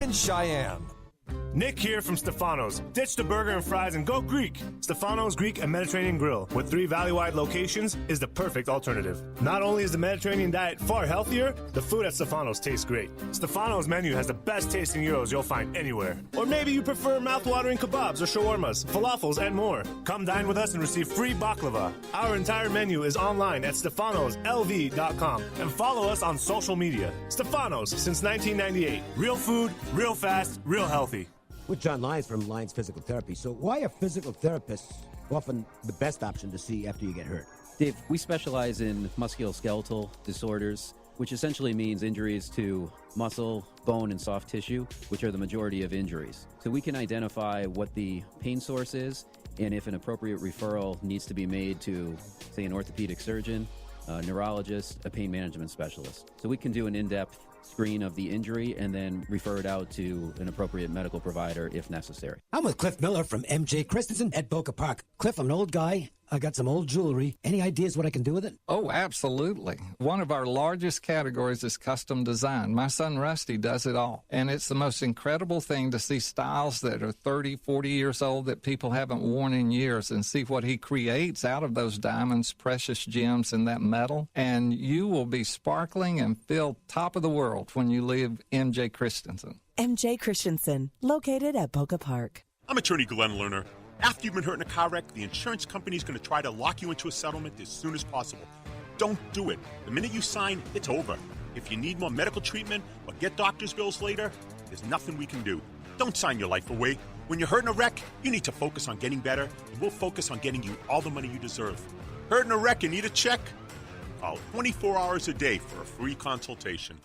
in Cheyenne. Nick here from Stefano's. Ditch the burger and fries and go Greek. Stefano's Greek and Mediterranean Grill, with 3 valley-wide locations, is the perfect alternative. Not only is the Mediterranean diet far healthier, the food at Stefano's tastes great. Stefano's menu has the best tasting gyros you'll find anywhere. Or maybe you prefer mouth-watering kebabs or shawarmas, falafels, and more. Come dine with us and receive free baklava. Our entire menu is online at stefanoslv.com and follow us on social media. Stefano's since 1998. Real food, real fast, real healthy. With John Lyons from Lyons Physical Therapy. So why are physical therapists often the best option to see after you get hurt? Dave, we specialize in musculoskeletal disorders, which essentially means injuries to muscle, bone, and soft tissue, which are the majority of injuries. So we can identify what the pain source is, and if an appropriate referral needs to be made to, say, an orthopedic surgeon, a neurologist, a pain management specialist. So we can do an in-depth screen of the injury and then refer it out to an appropriate medical provider if necessary. I'm with Cliff Miller from MJ Christensen at Boca Park. Cliff, I'm an old guy. I got some old jewelry. Any ideas what I can do with it? Oh, absolutely. One of our largest categories is custom design. My son Rusty does it all. And it's the most incredible thing to see styles that are 30, 40 years old that people haven't worn in years and see what he creates out of those diamonds, precious gems, and that metal. And you will be sparkling and feel top of the world when you leave MJ Christensen. MJ Christensen, located at Boca Park. I'm attorney Glenn Lerner. After you've been hurt in a car wreck, the insurance company is going to try to lock you into a settlement as soon as possible. Don't do it. The minute you sign, it's over. If you need more medical treatment or get doctor's bills later, there's nothing we can do. Don't sign your life away. When you're hurt in a wreck, you need to focus on getting better, and we'll focus on getting you all the money you deserve. Hurt in a wreck and need a check? Call 24 hours a day for a free consultation.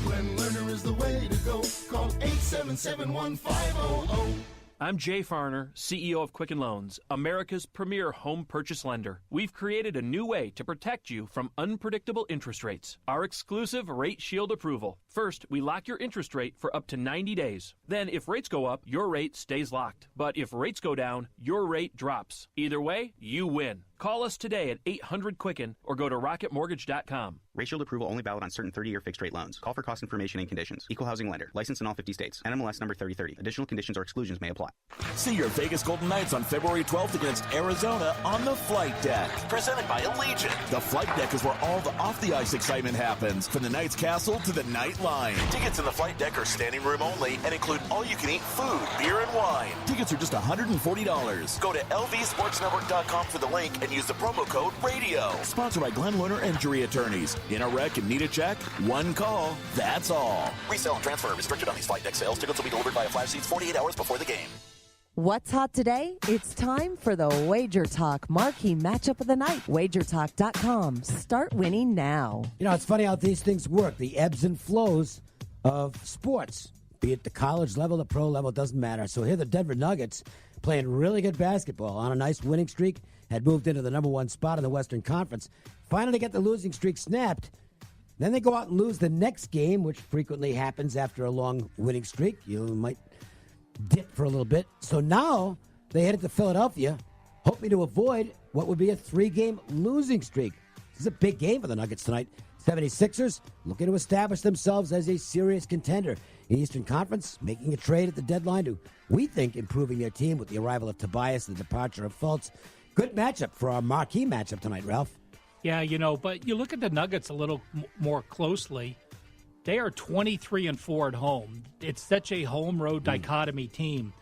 Glenn Lerner is the way to go. Call 877-1500. I'm Jay Farner, CEO of Quicken Loans, America's premier home purchase lender. We've created a new way to protect you from unpredictable interest rates. Our exclusive Rate Shield approval. First, we lock your interest rate for up to 90 days. Then, if rates go up, your rate stays locked. But if rates go down, your rate drops. Either way, you win. Call us today at 800-QUICKEN or go to rocketmortgage.com. Rate Shield approval only valid on certain 30-year fixed-rate loans. Call for cost information and conditions. Equal housing lender. Licensed in all 50 states. NMLS number 3030. Additional conditions or exclusions may apply. See your Vegas Golden Knights on February 12th against Arizona on the Flight Deck. Presented by Allegiant. The Flight Deck is where all the off-the-ice excitement happens. From the Knights Castle to the Night Line. Tickets in the Flight Deck are standing room only and include all-you-can-eat food, beer, and wine. Tickets are just $140. Go to lvsportsnetwork.com for the link and use the promo code RADIO. Sponsored by Glenn Lerner Injury Attorneys. In a wreck and need a check? One call. That's all. Resale and transfer are restricted on these Flight Deck sales. Tickets will be delivered via flash seats 48 hours before the game. What's hot today? It's time for the Wager Talk Marquee Matchup of the Night. WagerTalk.com. Start winning now. You know, it's funny how these things work. The ebbs and flows of sports, be it the college level, the pro level, doesn't matter. So here the Denver Nuggets playing really good basketball on a nice winning streak, had moved into the number one spot in the Western Conference. Finally get the losing streak snapped. Then they go out and lose the next game, which frequently happens after a long winning streak. You might dip for a little bit. So now they headed to Philadelphia, hoping to avoid what would be a 3-game losing streak. This is a big game for the Nuggets tonight. 76ers looking to establish themselves as a serious contender in the Eastern Conference, making a trade at the deadline to, we think, improving their team with the arrival of Tobias and the departure of Fultz. Good matchup for our marquee matchup tonight, Ralph. Yeah, you know, but you look at the Nuggets a little more closely. They are 23-4 at home. It's such a home-road dichotomy team.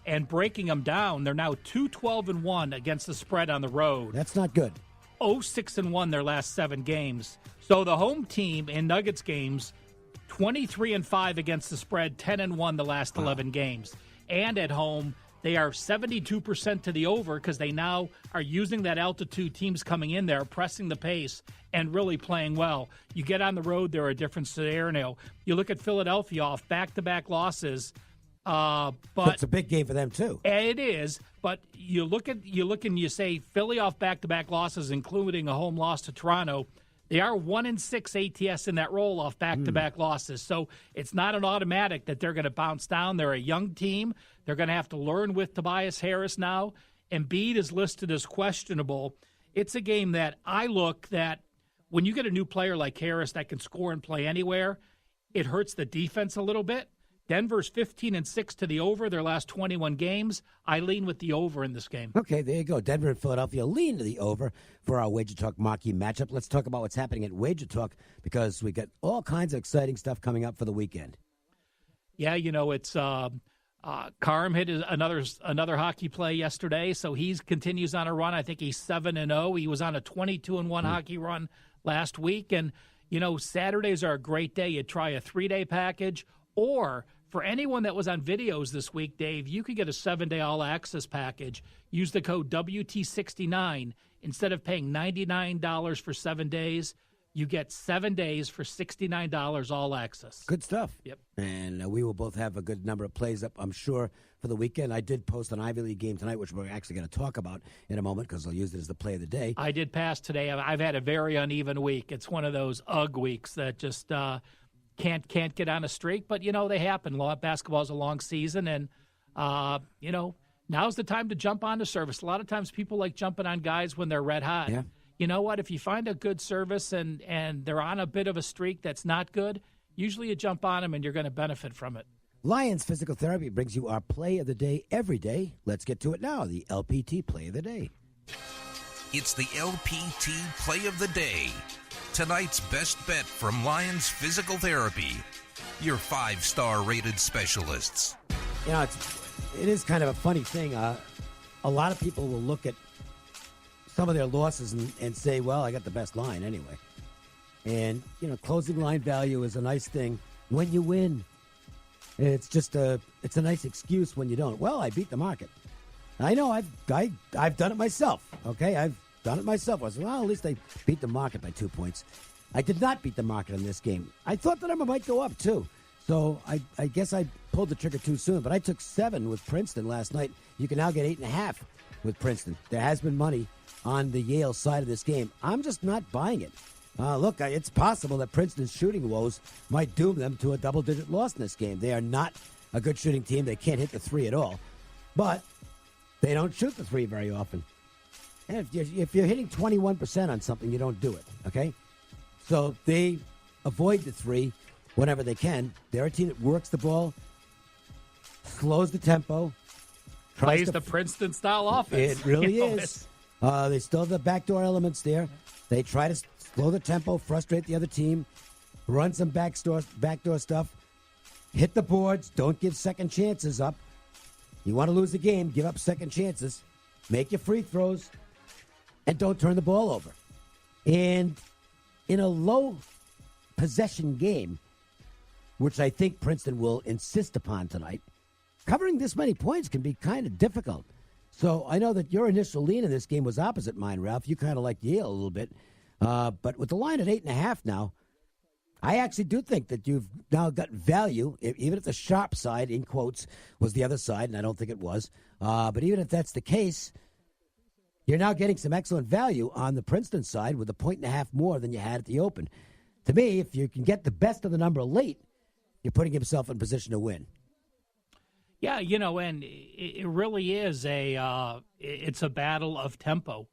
And breaking them down, they're now 2-12-1 against the spread on the road. That's not good. 0-6-1 their last 7 games. So the home team in Nuggets games, 23-5 against the spread, 10-1 the last 11 games. And at home, they are 72% to the over because they now are using that altitude, teams coming in there, pressing the pace, and really playing well. You get on the road, they're a different scenario. You look at Philadelphia off back-to-back losses. But it's a big game for them, too. It is, but you look and you say Philly off back-to-back losses, including a home loss to Toronto. They are 1-6 ATS in that roll off back-to-back losses. So it's not an automatic that they're going to bounce down. They're a young team. They're going to have to learn with Tobias Harris now. Embiid is listed as questionable. It's a game that I look that when you get a new player like Harris that can score and play anywhere, it hurts the defense a little bit. Denver's 15-6 to the over their last 21 games. I lean with the over in this game. Okay, there you go. Denver and Philadelphia lean to the over for our Wager Talk marquee matchup. Let's talk about what's happening at Wager Talk because we got all kinds of exciting stuff coming up for the weekend. Yeah, it's Carm hit another hockey play yesterday, so he continues on a run. I think he's 7-0. He was on a 22-1 hockey run last week, and Saturdays are a great day. You try a 3-day package, or for anyone that was on videos this week, Dave, you could get a 7-day all-access package. Use the code WT69. Instead of paying $99 for 7 days, you get 7 days for $69 all access. Good stuff. Yep. And we will both have a good number of plays up, I'm sure, for the weekend. I did post an Ivy League game tonight, which we're actually going to talk about in a moment because I'll use it as the play of the day. I did pass today. I've had a very uneven week. It's one of those UGG weeks that just can't get on a streak. But, they happen. Basketball is a long season, and, now's the time to jump on the service. A lot of times people like jumping on guys when they're red hot. Yeah. You know what? If you find a good service and they're on a bit of a streak that's not good, usually you jump on them and you're going to benefit from it. Lions Physical Therapy brings you our play of the day every day. Let's get to it now, the LPT play of the day. It's the LPT play of the day. Tonight's best bet from Lions Physical Therapy. Your 5-star rated specialists. It is kind of a funny thing. A lot of people will look at some of their losses and say, well, I got the best line anyway. And, closing line value is a nice thing when you win. It's just it's a nice excuse when you don't. Well, I beat the market. I know I've done it myself. Okay, I've done it myself. I said, well, at least I beat the market by 2 points. I did not beat the market in this game. I thought the number might go up too. So I guess I pulled the trigger too soon. But I took 7 with Princeton last night. You can now get 8.5 with Princeton. There has been money on the Yale side of this game. I'm just not buying it. Look, it's possible that Princeton's shooting woes might doom them to a double-digit loss in this game. They are not a good shooting team. They can't hit the 3 at all. But they don't shoot the 3 very often. And if you're hitting 21% on something, you don't do it, okay? So they avoid the 3 whenever they can. They're a team that works the ball, slows the tempo. Plays the Princeton-style offense. It really is. They still have the backdoor elements there. They try to slow the tempo, frustrate the other team, run some backdoor stuff, hit the boards, don't give second chances up. You want to lose the game, give up second chances, make your free throws, and don't turn the ball over. And in a low possession game, which I think Princeton will insist upon tonight, covering this many points can be kind of difficult. So I know that your initial lean in this game was opposite mine, Ralph. You kind of liked Yale a little bit. But with the line at 8.5 now, I actually do think that you've now got value, even if the sharp side, in quotes, was the other side, and I don't think it was. But even if that's the case, you're now getting some excellent value on the Princeton side with a 1.5 more than you had at the Open. To me, if you can get the best of the number late, you're putting yourself in position to win. Yeah, and it really is it's a battle of tempo.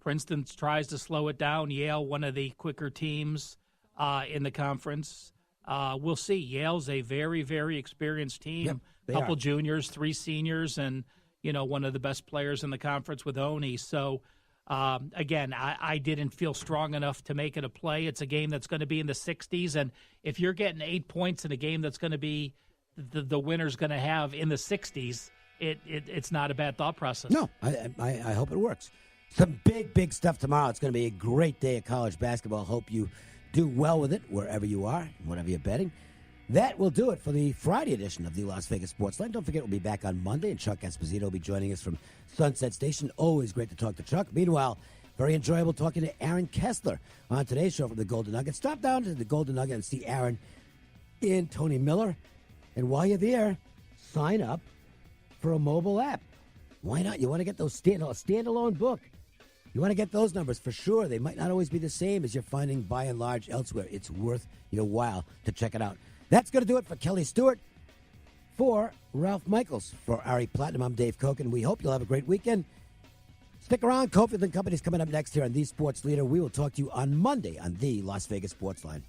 Princeton tries to slow it down. Yale, one of the quicker teams in the conference. We'll see. Yale's a very, very experienced team. Yep, couple juniors, 3 seniors, and, one of the best players in the conference with Oni. So, again, I didn't feel strong enough to make it a play. It's a game that's going to be in the 60s, and if you're getting 8 points in a game that's going to be the winner's going to have in the 60s, it's not a bad thought process. No, I hope it works. Some big stuff tomorrow. It's going to be a great day of college basketball. Hope you do well with it wherever you are, whatever you're betting. That will do it for the Friday edition of the Las Vegas Sportsline. Don't forget, we'll be back on Monday, and Chuck Esposito will be joining us from Sunset Station. Always great to talk to Chuck. Meanwhile, very enjoyable talking to Aaron Kessler on today's show from the Golden Nugget. Stop down to the Golden Nugget and see Aaron and Tony Miller. And while you're there, sign up for a mobile app. Why not? You want to get those standalone book. You want to get those numbers for sure. They might not always be the same as you're finding by and large elsewhere. It's worth your while to check it out. That's going to do it for Kelly Stewart. For Ralph Michaels, for Ari Platinum, I'm Dave Koken. We hope you'll have a great weekend. Stick around. Cofield & Company's coming up next here on The Sports Leader. We will talk to you on Monday on the Las Vegas Sportsline.